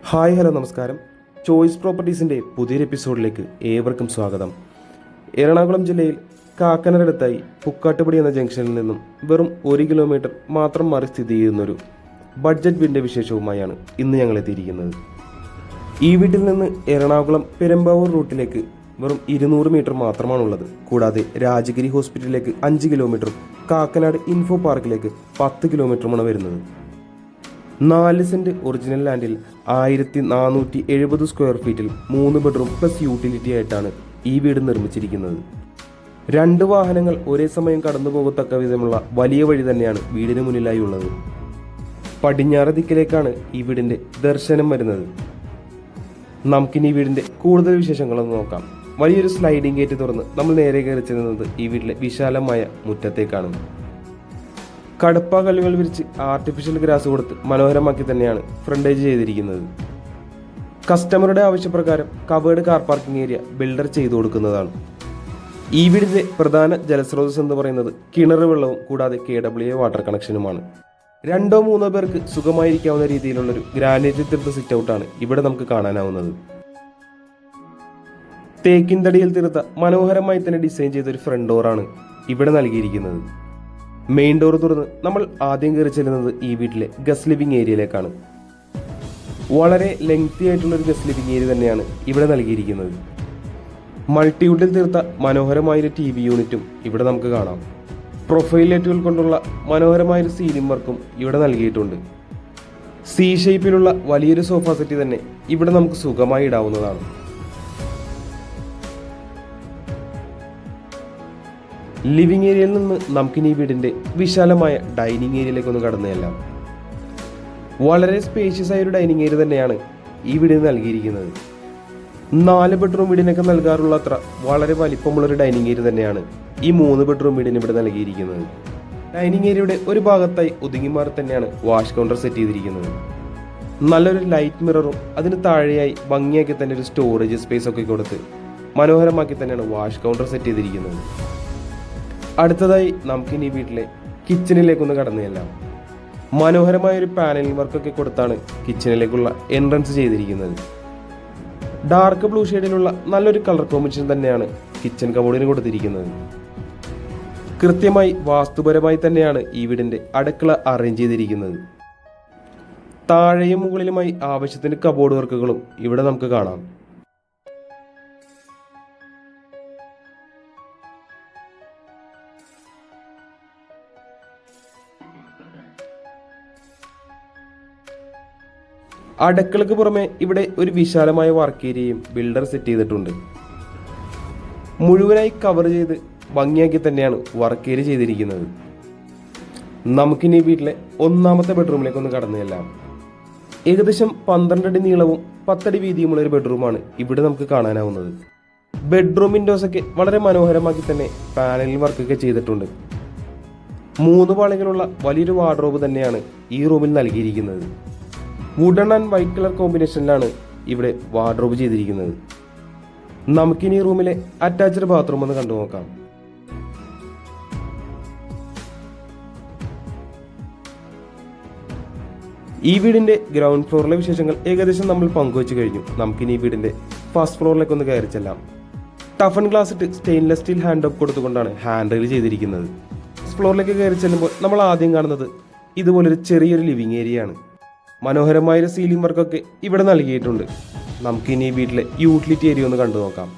Hi hello നമസ്കാരം. Choice പ്രോപ്പർട്ടീസിൻ്റെ പുതിയൊരു എപ്പിസോഡിലേക്ക് ഏവർക്കും സ്വാഗതം. എറണാകുളം ജില്ലയിൽ കാക്കനടടുത്തായി പുക്കാട്ടുപടി എന്ന ജംഗ്ഷനിൽ നിന്നും വെറും 1 കിലോമീറ്റർ മാത്രം മാറി സ്ഥിതി ചെയ്യുന്നൊരു ബഡ്ജറ്റ് വീടിൻ്റെ വിശേഷവുമായാണ് ഇന്ന് ഞങ്ങൾ എത്തിയിരിക്കുന്നത്. ഈ വീട്ടിൽ നിന്ന് എറണാകുളം പെരുമ്പാവൂർ റൂട്ടിലേക്ക് വെറും 200 മീറ്റർ മാത്രമാണുള്ളത്. കൂടാതെ രാജഗിരി ഹോസ്പിറ്റലിലേക്ക് 5 കിലോമീറ്ററും കാക്കനാട് ഇൻഫോ പാർക്കിലേക്ക് 10 കിലോമീറ്ററുമാണ് വരുന്നത്. 4 സെന്റ് ഒറിജിനൽ ലാൻഡിൽ 1470 സ്ക്വയർ ഫീറ്റിൽ 3 ബെഡ്റൂം പ്ലസ് യൂട്ടിലിറ്റി ആയിട്ടാണ് ഈ വീട് നിർമ്മിച്ചിരിക്കുന്നത്. 2 വാഹനങ്ങൾ ഒരേ സമയം കടന്നു പോകത്തക്ക വിധമുള്ള വലിയ വഴി തന്നെയാണ് വീടിന് മുന്നിലായി ഉള്ളത്. പടിഞ്ഞാറ് ദിക്കിലേക്കാണ് ഈ വീടിന്റെ ദർശനം വരുന്നത്. നമുക്കിനി ഈ വീടിന്റെ കൂടുതൽ വിശേഷങ്ങളൊന്ന് നോക്കാം. വലിയൊരു സ്ലൈഡിംഗ് ഗേറ്റ് തുറന്ന് നമ്മൾ നേരെ കയറി ചെല്ലുന്നത് ഈ വീട്ടിലെ വിശാലമായ മുറ്റത്തേക്കാണ്. കടുപ്പ കല്ലുകൾ വിരിച്ച് ആർട്ടിഫിഷ്യൽ ഗ്രാസ് കൊടുത്ത് മനോഹരമാക്കി തന്നെയാണ് ഫ്രണ്ടേജ് ചെയ്തിരിക്കുന്നത്. കസ്റ്റമറുടെ ആവശ്യപ്രകാരം covered car parking area builder ചെയ്തു കൊടുക്കുന്നതാണ്. ഈ വീടിന്റെ പ്രധാന ജലസ്രോതസ് എന്ന് പറയുന്നത് കിണർ വെള്ളവും കൂടാതെ KWA വാട്ടർ കണക്ഷനുമാണ്. 2-3 പേർക്ക് സുഖമായിരിക്കാവുന്ന രീതിയിലുള്ളൊരു ഗ്രാനൈറ്റ് തീർത്ത സിറ്റ് ഔട്ടാണ് ഇവിടെ നമുക്ക് കാണാനാവുന്നത്. തേക്കിൻ തടിയിൽ തീർത്ത മനോഹരമായി തന്നെ ഡിസൈൻ ചെയ്തൊരു ഫ്രണ്ട് ഡോറാണ് ഇവിടെ നൽകിയിരിക്കുന്നത്. മെയിൻ ഡോർ തുറന്ന് നമ്മൾ ആദ്യം കയറി ചെല്ലുന്നത് ഈ വീട്ടിലെ ഗസ്റ്റ് ലിവിംഗ് ഏരിയയിലേക്കാണ്. വളരെ ലെങ്തി ആയിട്ടുള്ളൊരു ഗസ്റ്റ് ലിവിംഗ് ഏരിയ തന്നെയാണ് ഇവിടെ നൽകിയിരിക്കുന്നത്. മൾട്ടിവുഡിൽ തീർത്ത മനോഹരമായൊരു TV യൂണിറ്റും ഇവിടെ നമുക്ക് കാണാം. പ്രൊഫൈൽ ലൈറ്റുകൾ കൊണ്ടുള്ള മനോഹരമായൊരു സീലിംഗ് വർക്കും ഇവിടെ നൽകിയിട്ടുണ്ട്. C ഷേപ്പിലുള്ള വലിയൊരു സോഫ സെറ്റ് തന്നെ ഇവിടെ നമുക്ക് സുഖമായി ഇടാവുന്നതാണ്. ലിവിംഗ് ഏരിയയിൽ നിന്ന് നമുക്കിനി ഈ വീടിന്റെ വിശാലമായ ഡൈനിങ് ഏരിയയിലേക്കൊന്ന് കടന്നു ചെല്ലാം. വളരെ സ്പേഷ്യസ് ആയ ഒരു ഡൈനിങ് ഏരിയ തന്നെയാണ് ഈ വീടിന് നൽകിയിരിക്കുന്നത്. 4 ബെഡ്റൂം വീടിനൊക്കെ നൽകാറുള്ള അത്ര വളരെ വലിപ്പമുള്ളൊരു ഡൈനിങ് ഏരിയ തന്നെയാണ് ഈ 3 ബെഡ്റൂം വീടിന് ഇവിടെ നൽകിയിരിക്കുന്നത്. ഡൈനിങ് ഏരിയയുടെ ഒരു ഭാഗത്തായി ഒതുങ്ങി മാറി തന്നെയാണ് വാഷ് കൗണ്ടർ സെറ്റ് ചെയ്തിരിക്കുന്നത്. നല്ലൊരു ലൈറ്റ് മിററും അതിന് താഴെയായി ഭംഗിയാക്കി തന്നെ ഒരു സ്റ്റോറേജ് സ്പേസ് ഒക്കെ കൊടുത്ത് മനോഹരമാക്കി തന്നെയാണ് വാഷ് കൗണ്ടർ സെറ്റ് ചെയ്തിരിക്കുന്നത്. അടുത്തതായി നമുക്കിനി ഈ വീട്ടിലെ കിച്ചണിലേക്കൊന്ന് കടന്നു ചെല്ലാം. മനോഹരമായൊരു പാനലിംഗ് വർക്കൊക്കെ കൊടുത്താണ് കിച്ചണിലേക്കുള്ള എൻട്രൻസ് ചെയ്തിരിക്കുന്നത്. ഡാർക്ക് ബ്ലൂ ഷെയ്ഡിലുള്ള നല്ലൊരു കളർ കോമ്പിനേഷൻ തന്നെയാണ് കിച്ചൺ കബോർഡിന് കൊടുത്തിരിക്കുന്നത്. കൃത്യമായി വാസ്തുപരമായി തന്നെയാണ് ഈ വീടിന്റെ അടുക്കള അറേഞ്ച് ചെയ്തിരിക്കുന്നത്. താഴെയും മുകളിലുമായി ആവശ്യത്തിന് കബോർഡ് വർക്കുകളും ഇവിടെ നമുക്ക് കാണാം. അടുക്കളക്ക് പുറമെ ഇവിടെ ഒരു വിശാലമായ വർക്ക് ഏരിയയും ബിൽഡർ സെറ്റ് ചെയ്തിട്ടുണ്ട്. മുഴുവനായി കവർ ചെയ്ത് ഭംഗിയാക്കി തന്നെയാണ് വർക്ക് ഏരിയ ചെയ്തിരിക്കുന്നത്. നമുക്കിനി വീട്ടിലെ 1ാമത്തെ ബെഡ്റൂമിലേക്കൊന്ന് കടന്നു ചെല്ലാം. ഏകദേശം 12 അടി നീളവും 10 അടി വീതിയുമുള്ള ഒരു ബെഡ്റൂമാണ് ഇവിടെ നമുക്ക് കാണാനാവുന്നത്. ബെഡ്റൂം വിൻഡോസ് ഒക്കെ വളരെ മനോഹരമാക്കി തന്നെ പാനലിൽ വർക്കൊക്കെ ചെയ്തിട്ടുണ്ട്. 3 പാളികളുള്ള വലിയൊരു വാർഡ്രോബ് തന്നെയാണ് ഈ റൂമിൽ നൽകിയിരിക്കുന്നത്. വുഡൺ ആൻഡ് വൈറ്റ് കളർ കോമ്പിനേഷനിലാണ് ഇവിടെ വാർഡ്രോബ് ചെയ്തിരിക്കുന്നത്. നമുക്കിനി റൂമിലെ അറ്റാച്ച്ഡ് ബാത്റൂം ഒന്ന് കണ്ടു നോക്കാം. ഈ വീടിന്റെ ഗ്രൗണ്ട് ഫ്ലോറിലെ വിശേഷങ്ങൾ ഏകദേശം നമ്മൾ പങ്കുവച്ചു കഴിഞ്ഞു. നമുക്കിനി ഈ വീടിന്റെ ഫസ്റ്റ് ഫ്ലോറിലേക്ക് ഒന്ന് കയറി ചെല്ലാം. ടഫൻ ഗ്ലാസ് ഇട്ട് സ്റ്റെയിൻലെസ് സ്റ്റീൽ ഹാൻഡ് ഓഫ് കൊടുത്തുകൊണ്ടാണ് ഹാൻഡ് റെയിൽ ചെയ്തിരിക്കുന്നത്. ഫസ്റ്റ് ഫ്ലോറിലേക്ക് കയറി ചെല്ലുമ്പോൾ നമ്മൾ ആദ്യം കാണുന്നത് ഇതുപോലൊരു ചെറിയൊരു ലിവിംഗ് ഏരിയ ആണ്. മനോഹരമായൊരു സീലിംഗ് വർക്കൊക്കെ ഇവിടെ നൽകിയിട്ടുണ്ട്. നമുക്കിനി ഈ വീട്ടിലെ യൂട്ടിലിറ്റി ഏരിയ ഒന്ന് കണ്ടു നോക്കാം.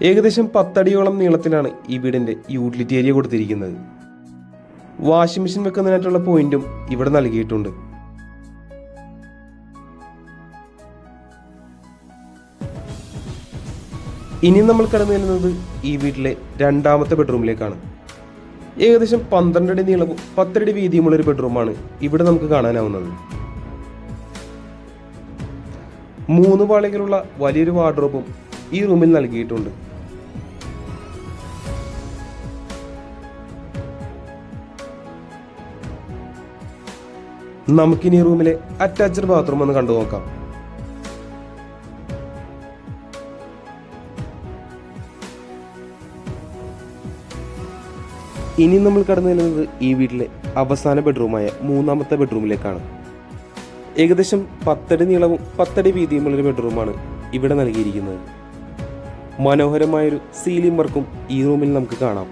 ഏകദേശം 10 അടിയോളം നീളത്തിലാണ് ഈ വീടിന്റെ യൂട്ടിലിറ്റി ഏരിയ കൊടുത്തിരിക്കുന്നത്. വാഷിംഗ് മെഷീൻ വെക്കുന്നതിനായിട്ടുള്ള പോയിന്റും ഇവിടെ നൽകിയിട്ടുണ്ട്. ഇനി നമ്മൾ കടന്നു ചെല്ലുന്നത് ഈ വീട്ടിലെ 2ാമത്തെ ബെഡ്റൂമിലേക്കാണ്. ഏകദേശം 12 അടി നീളവും 10 അടി വീതിയുമുള്ള ഒരു ബെഡ്റൂമാണ് ഇവിടെ നമുക്ക് കാണാനാവുന്നത്. 3 പാളികളുള്ള വലിയൊരു വാർഡ്രോബും ഈ റൂമിൽ നൽകിയിട്ടുണ്ട്. നമുക്കിനി റൂമിലെ അറ്റാച്ച്ഡ് ബാത്റൂം ഒന്ന് കണ്ടു നോക്കാം. ഇനി നമ്മൾ കടന്നു ചെല്ലുന്നത് ഈ വീട്ടിലെ അവസാന ബെഡ്റൂമായ 3ാമത്തെ ബെഡ്റൂമിലേക്കാണ്. ഏകദേശം 10 അടി നീളവും 10 അടി വീതിയുമുള്ളൊരു ബെഡ്റൂമാണ് ഇവിടെ നൽകിയിരിക്കുന്നത്. മനോഹരമായൊരു സീലിംഗ് വർക്കും ഈ റൂമിൽ നമുക്ക് കാണാം.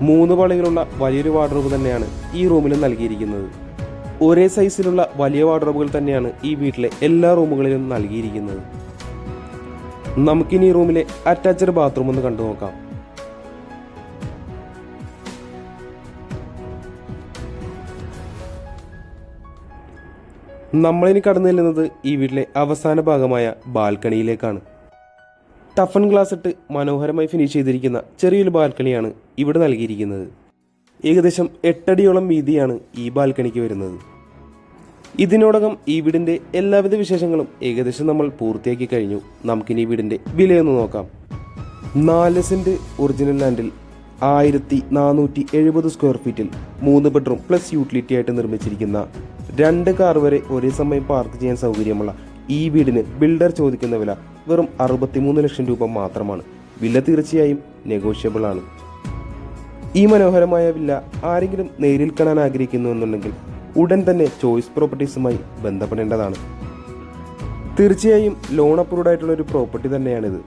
3 വളകളുള്ള വലിയൊരു വാർഡ്രോബ് തന്നെയാണ് ഈ റൂമിൽ നൽകിയിരിക്കുന്നത്. ഒരേ സൈസിലുള്ള വലിയ വാർഡ്രോബുകൾ തന്നെയാണ് ഈ വീട്ടിലെ എല്ലാ റൂമുകളിലും നൽകിയിരിക്കുന്നത്. നമുക്കിനി ഈ റൂമിലെ അറ്റാച്ച്ഡ് ബാത്റൂം ഒന്ന് കണ്ടു നോക്കാം. നമ്മളിനി കടന്നു ചെല്ലുന്നത് ഈ വീട്ടിലെ അവസാന ഭാഗമായ ബാൽക്കണിയിലേക്കാണ്. ടഫൻ ഗ്ലാസ് ഇട്ട് മനോഹരമായി ഫിനിഷ് ചെയ്തിരിക്കുന്ന ചെറിയൊരു ബാൽക്കണിയാണ് ഇവിടെ നൽകിയിരിക്കുന്നത്. ഏകദേശം 8 അടിയോളം വീതിയാണ് ഈ ബാൽക്കണിക്ക് വരുന്നത്. ഇതിനോടകം ഈ വീടിൻ്റെ എല്ലാവിധ വിശേഷങ്ങളും ഏകദേശം നമ്മൾ പൂർത്തിയാക്കി കഴിഞ്ഞു. നമുക്കിനി ഈ വീടിൻ്റെ വിലയൊന്ന് നോക്കാം. 4 സെൻറ്റ് ഒറിജിനൽ ലാൻഡിൽ 1470 സ്ക്വയർ ഫീറ്റിൽ 3 ബെഡ്റൂം പ്ലസ് യൂട്ടിലിറ്റി ആയിട്ട് നിർമ്മിച്ചിരിക്കുന്ന 2 കാർ വരെ ഒരേ സമയം പാർക്ക് ചെയ്യാൻ സൗകര്യമുള്ള ഈ വീടിന് ബിൽഡർ ചോദിക്കുന്ന വില വെറും 63 ലക്ഷം രൂപ മാത്രമാണ്. വില തീർച്ചയായും നെഗോഷ്യബിൾ ആണ്. ഈ മനോഹരമായ വില്ല ആരെങ്കിലും നേരിൽ കാണാൻ ആഗ്രഹിക്കുന്നുവെന്നുണ്ടെങ്കിൽ ഉടൻ തന്നെ ചോയ്സ് പ്രോപ്പർട്ടീസുമായി ബന്ധപ്പെടേണ്ടതാണ്. തീർച്ചയായും ലോൺ അപ്രൂവ്ഡ് ആയിട്ടുള്ള ഒരു പ്രോപ്പർട്ടി തന്നെയാണിത്.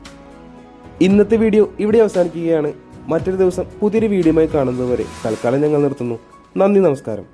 ഇന്നത്തെ വീഡിയോ ഇവിടെ അവസാനിക്കുകയാണ്. മറ്റൊരു ദിവസം പുതിയൊരു വീഡിയോയുമായി കാണുന്നതുവരെ തൽക്കാലം ഞങ്ങൾ നിർത്തുന്നു. നന്ദി, നമസ്കാരം.